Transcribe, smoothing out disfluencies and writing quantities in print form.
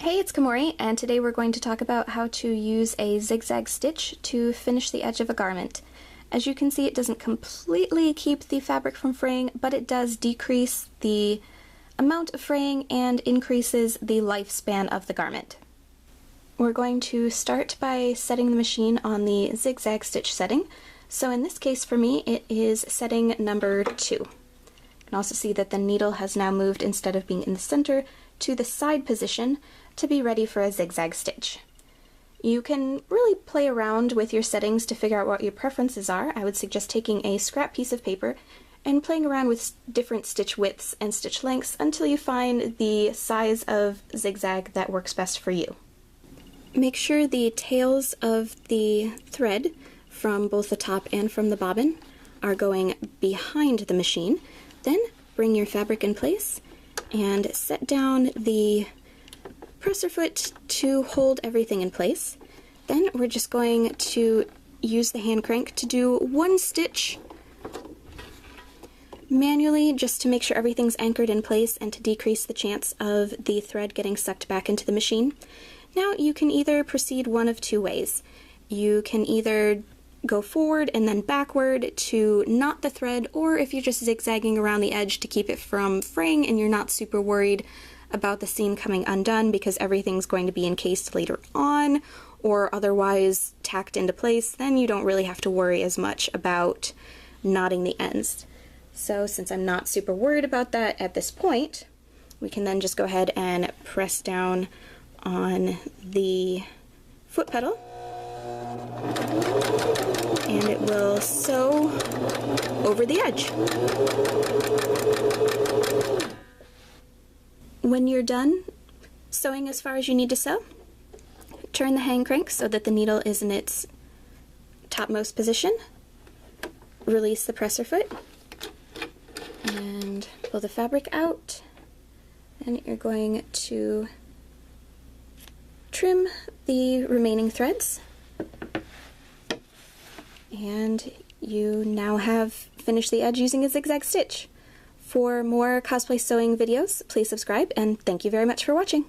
Hey, it's Kamori, and today we're going to talk about how to use a zigzag stitch to finish the edge of a garment. As you can see, it doesn't completely keep the fabric from fraying, but it does decrease the amount of fraying and increases the lifespan of the garment. We're going to start by setting the machine on the zigzag stitch setting. So in this case for me, it is setting number 2. You can also see that the needle has now moved, instead of being in the center, to the side position to be ready for a zigzag stitch. You can really play around with your settings to figure out what your preferences are. I would suggest taking a scrap piece of paper and playing around with different stitch widths and stitch lengths until you find the size of zigzag that works best for you. Make sure the tails of the thread from both the top and from the bobbin are going behind the machine. Then bring your fabric in place and set down the presser foot to hold everything in place. Then we're just going to use the hand crank to do one stitch manually, just to make sure everything's anchored in place and to decrease the chance of the thread getting sucked back into the machine. Now you can either proceed one of two ways. You can either go forward and then backward to knot the thread, or if you're just zigzagging around the edge to keep it from fraying and you're not super worried about the seam coming undone because everything's going to be encased later on or otherwise tacked into place, then you don't really have to worry as much about knotting the ends. So since I'm not super worried about that at this point, we can then just go ahead and press down on the foot pedal and it will sew over the edge. When you're done sewing as far as you need to sew, turn the hand crank so that the needle is in its topmost position. Release the presser foot and pull the fabric out, and you're going to trim the remaining threads, and you now have finished the edge using a zigzag stitch. For more cosplay sewing videos, please subscribe, and thank you very much for watching.